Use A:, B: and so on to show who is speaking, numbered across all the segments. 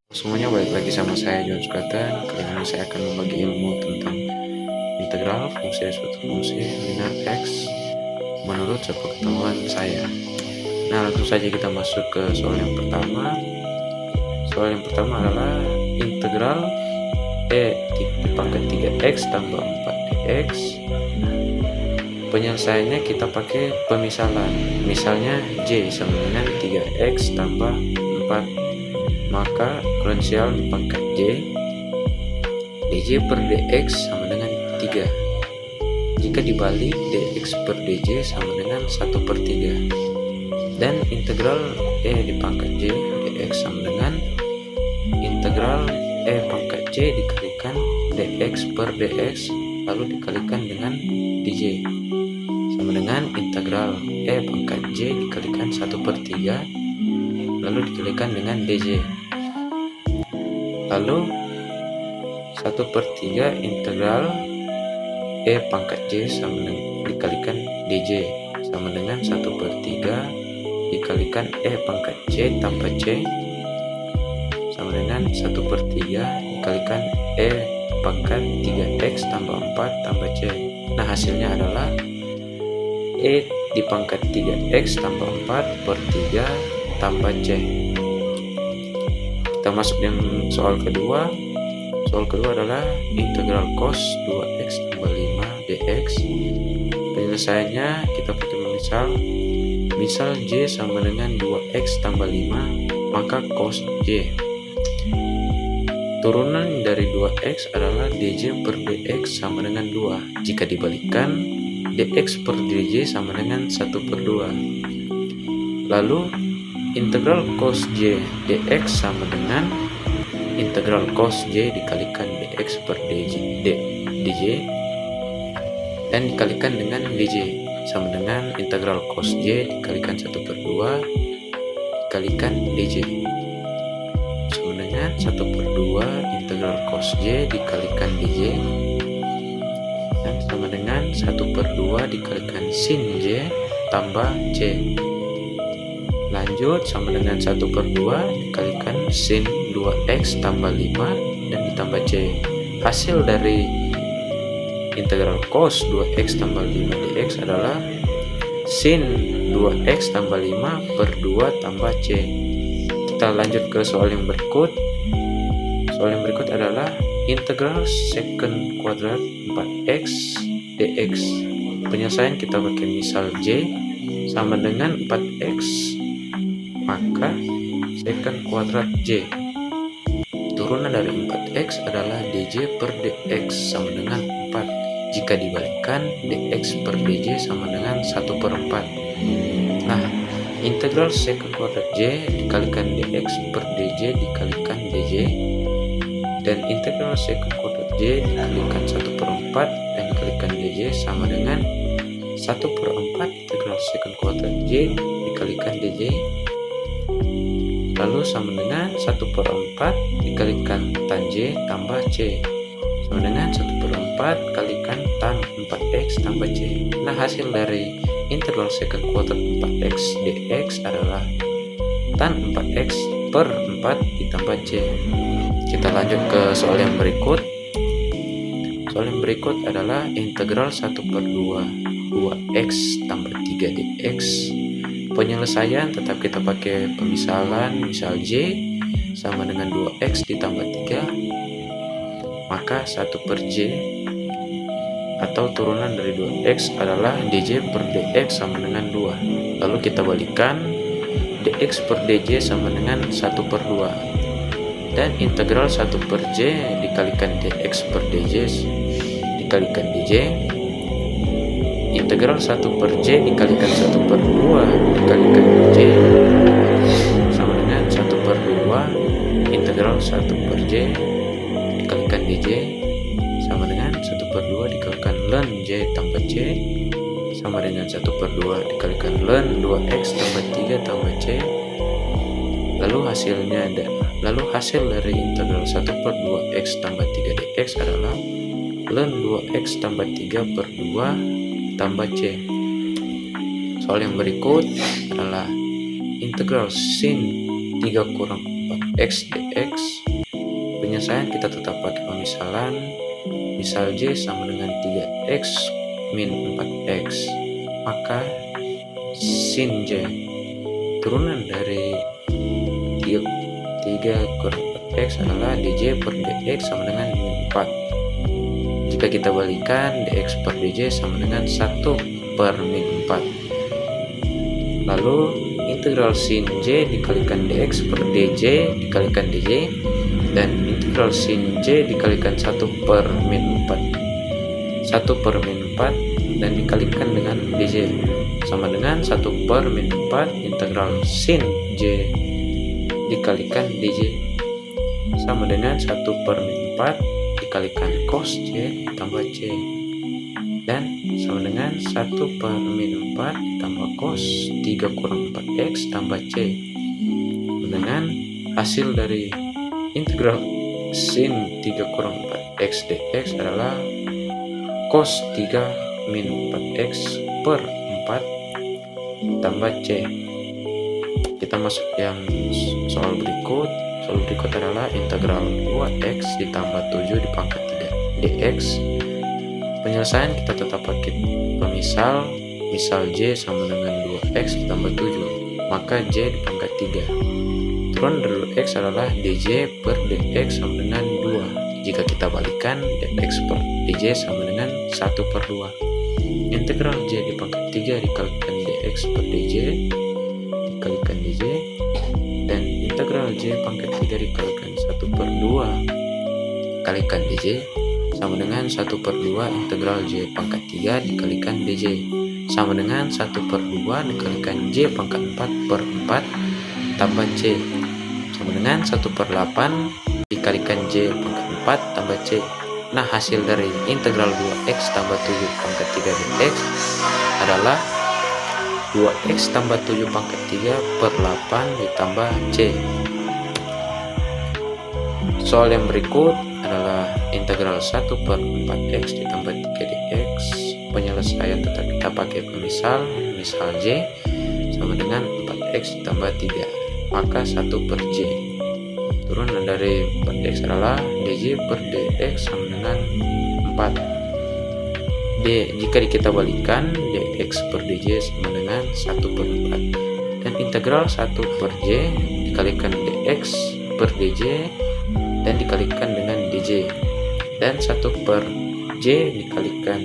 A: Semuanya balik lagi sama saya John Sukatan. Kali ini saya akan membagi ilmu tentang integral fungsi dari suatu fungsi linear x menurut sepengetahuan saya. Nah, langsung saja kita masuk ke soal yang pertama. Soal yang pertama adalah integral dipangkat 3x tambah 4dx. Penyelesaiannya kita pakai pemisalan. Misalnya j sama dengan 3x tambah 4, maka diferensial dipangkat dj per dx sama dengan 3. Jika dibalik, dx per dj sama dengan 1/3. Dan integral dipangkat j dx sama dengan integral pangkat j dikalikan dx per dx lalu dikalikan dengan dj sama dengan integral pangkat j dikalikan 1/3 lalu dikalikan dengan dj. Lalu 1/3 integral pangkat j sama dengan dikalikan dj sama dengan 1/3 dikalikan pangkat j tambah c sama dengan 1/3 dikalikan pangkat 3x tambah 4 tambah c. Nah, hasilnya adalah dipangkat 3x tambah 4/3 tambah c. Kita masuk dengan soal kedua. Soal kedua adalah integral cos 2x tambah 5 dx. Penyelesaiannya kita pakai misal j sama dengan 2x tambah 5, maka cos j. Turunan dari 2x adalah dj per dx sama dengan 2. Jika dibalikkan, dx per dj sama dengan 1/2. Lalu integral cos j dx sama dengan integral cos j dikalikan dx per dj dan dikalikan dengan dj sama dengan integral cos j dikalikan 1/2 dikalikan dj sama dengan 1/2 integral cos j dikalikan dj dan sama dengan 1/2 dikalikan sin j tambah c. Lanjut sama dengan 1/2 dikalikan sin 2x tambah 5 dan ditambah c. Hasil dari integral cos 2x tambah 5 dx adalah sin 2x tambah 5/2 tambah c. Kita lanjut ke soal yang berikut. Soal yang berikut adalah integral secant kuadrat 4x dx. Penyelesaian kita pakai misal j sama dengan 4x, maka secant kuadrat j. Turunan dari 4x adalah dj per dx sama dengan 4. Jika dibalikkan, dx per dj sama dengan 1/4. Nah, integral secant kuadrat j dikalikan dx per dj dikalikan dj dan integral secant kuadrat j dikalikan 1/4 dan dikalikan dj sama dengan 1/4 integral secant kuadrat j dikalikan dj lalu sama dengan 1/4 dikalikan tan j tambah c sama dengan 1/4 kalikan tan 4x tambah c. Nah, hasil dari integral secant kuadrat 4x dx adalah tan 4x per 4 ditambah c. Kita lanjut ke soal yang berikut. Soal yang berikut adalah integral 1/2 2x tambah 3 dx. Penyelesaian tetap kita pakai pemisalan. Misal j sama dengan 2x ditambah 3, maka 1/j atau turunan dari 2x adalah dj per dx sama dengan 2. Lalu kita balikan, dx per dj sama dengan 1/2 dan integral 1/j dikalikan dx per dj dikalikan dj, integral 1/j dikalikan 1/2 dikalikan dj sama dengan 1/2 integral 1/j dikalikan dj sama dengan 1/2 dikalikan ln j tambah c sama dengan 1/2 dikalikan ln 2x tambah 3 tambah c. Lalu hasil dari integral 1/2x tambah 3 dx adalah ln 2x tambah 3/2 tambah c. Soal yang berikut adalah integral sin 3 kurang 4x dx. Penyelesaian kita tetap pakai pemisalan. Misal J sama dengan 3x min 4x, maka sin J turunan dari 3 kurang 4x adalah dj per dx sama dengan min 4. Jika kita balikan, dx per dj sama dengan 1 per min 4. Lalu integral sin J dikalikan dx per dj dikalikan dj, dan integral sin J dikalikan 1 per min 4. 1 per min 4 dan dikalikan dengan dj sama dengan 1 per min 4 integral sin J dikalikan dj sama dengan 1 per min 4 dikalikan cos J tambah C, dan sama dengan 1 per min 4 tambah cos 3 kurang 4x tambah C. Dengan hasil dari integral sin 3 kurang 4x dx adalah cos 3 min 4x per 4 tambah C. Kita masuk yang soal berikut. Soal berikut adalah integral 2x ditambah 7 dipangkat 3 dx. Penyelesaian kita tetap pakai pemisal. Misal J sama dengan 2x ditambah 7, maka J dipangkat 3. Turunan dari x adalah dj per dx sama dengan 2. Jika kita balikan, dx per dj sama dengan 1 per 2. Integral J dipangkat 3 dikalikan dx per dj dikalikan dj, dan integral J pangkat 3 dikalikan 1 per 2 dikalikan dj sama dengan 1 per 2 integral J pangkat 3 dikalikan dj sama dengan 1 per 2 dikalikan J pangkat 4 per 4 tambah C sama dengan 1 per 8 dikalikan J pangkat 4 tambah C. Nah, hasil dari integral 2x tambah 7 pangkat 3 dx adalah 2x tambah 7 pangkat 3 per 8 ditambah C. Soal yang berikut adalah integral 1 per 4x ditambah 3 dx. Penyelesaian tetap kita pakai pemisal. Misal J sama dengan 4x ditambah 3, maka 1 per J. Turunan dari 4x adalah dj per dx sama dengan 4. Jika kita balikan, dx per dj sama dengan 1 per 4, dan integral 1 per j dikalikan dx per dj dan dikalikan dengan dj, dan 1 per j dikalikan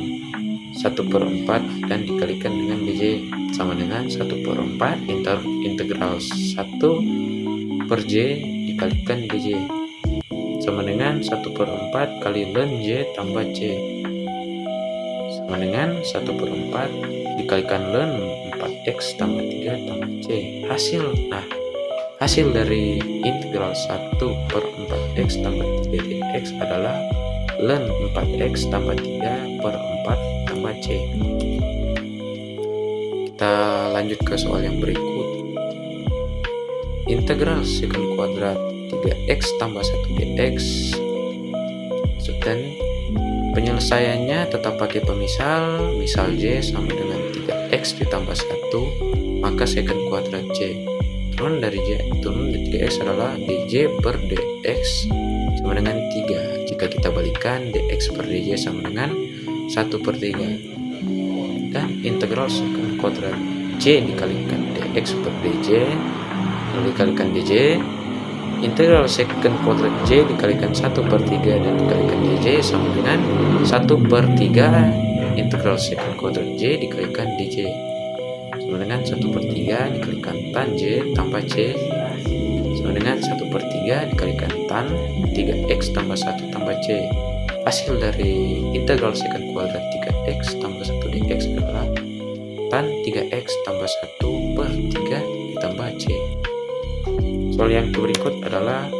A: 1 per 4 dan dikalikan dengan dj sama dengan 1 per 4 integral 1 per j dikalikan dj sama dengan 1 per 4 kali ln j tambah c sama dengan 1 per 4 dikalikan ln 4x tambah 3 tambah C. Hasil dari integral 1 per 4x tambah 3 dx adalah ln 4x tambah 3 per 4 tambah C. Kita lanjut ke soal yang berikut. Integral sekant kuadrat 3x tambah 1 dx, dan penyelesaiannya tetap pakai pemisal. Misal J sama dengan 3x ditambah 1, maka sekant kuadrat J. Turunan dari 3x adalah dj per dx sama dengan 3. Jika kita balikan, dx per dj sama dengan 1 per 3. Dan integral sekant kuadrat J dikalikan dx per dj lalu dikalikan dj. Integral sekant kuadrat J dikalikan 1 per 3 dan dikalikan dj sama dengan 1 per 3 integral sekant kuadrat J dikalikan dj sama dengan 1 per 3 dikalikan tan J tambah C sama dengan 1 per 3 dikalikan tan 3x tambah 1 tambah C. Hasil dari integral sekant kuadrat 3x tambah 1 dx adalah tan 3x tambah 1 per 3 ditambah C. Soal yang berikut adalah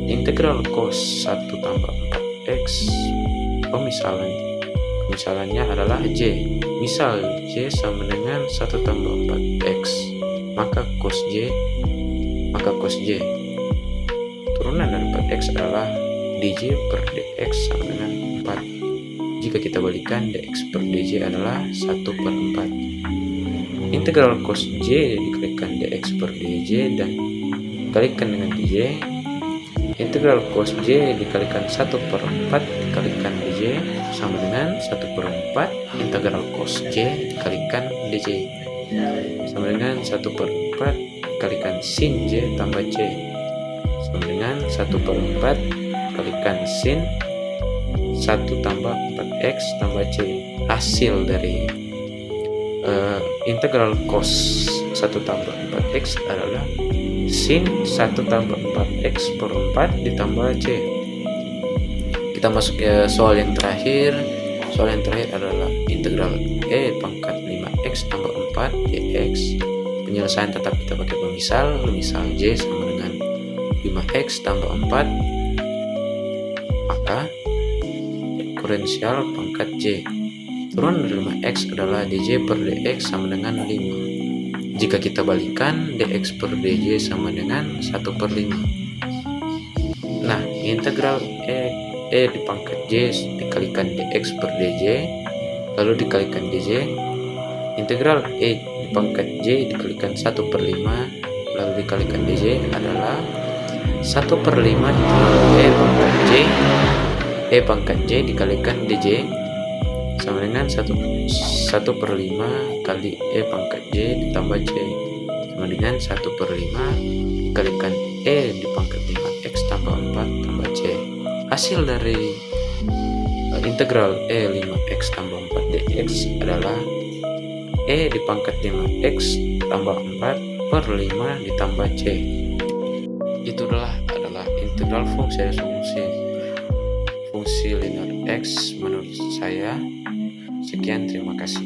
A: integral cos 1 tambah 4x. Pemisalannya adalah J. Misal J sama dengan 1 tambah 4x, maka cos J turunan dari 4x adalah dj per dx sama dengan 4. Jika kita balikan, dx per dj adalah 1 per 4. Integral cos J dikalikan dx per dj dan dikalikan dengan dj. Integral cos J dikalikan 1/4 dikalikan dj sama dengan 1/4 integral cos J dikalikan dj sama dengan 1/4 dikalikan sin J tambah C sama dengan 1/4 dikalikan sin 1 tambah 4x tambah C. Hasil dari integral cos 1 tambah 4x adalah sin 1 tambah 4x per 4 ditambah C. Kita masuk ke soal yang terakhir. Soal yang terakhir adalah integral E pangkat 5x tambah 4 dx. Penyelesaian tetap kita pakai pemisah. Misal J sama dengan 5x tambah 4, maka eksponensial pangkat J turun dari 5x adalah dj per dx sama dengan 5. Jika kita balikan, dx per dj sama dengan 1/5. Nah, integral E di pangkat J dikalikan dx per dj, lalu dikalikan dj. Integral E di pangkat J dikalikan 1/5, lalu dikalikan dj adalah 1/5 E pangkat J. E pangkat J dikalikan dj sama dengan 1/5 kali E pangkat J ditambah C sama dengan 1/5 dikalikan E di pangkat 5x tambah 4 tambah C. Hasil dari integral E 5x tambah 4 dx adalah E di pangkat 5x tambah 4 per 5 ditambah C. Itu adalah integral fungsi linear X menurut saya. Sekian, terima kasih.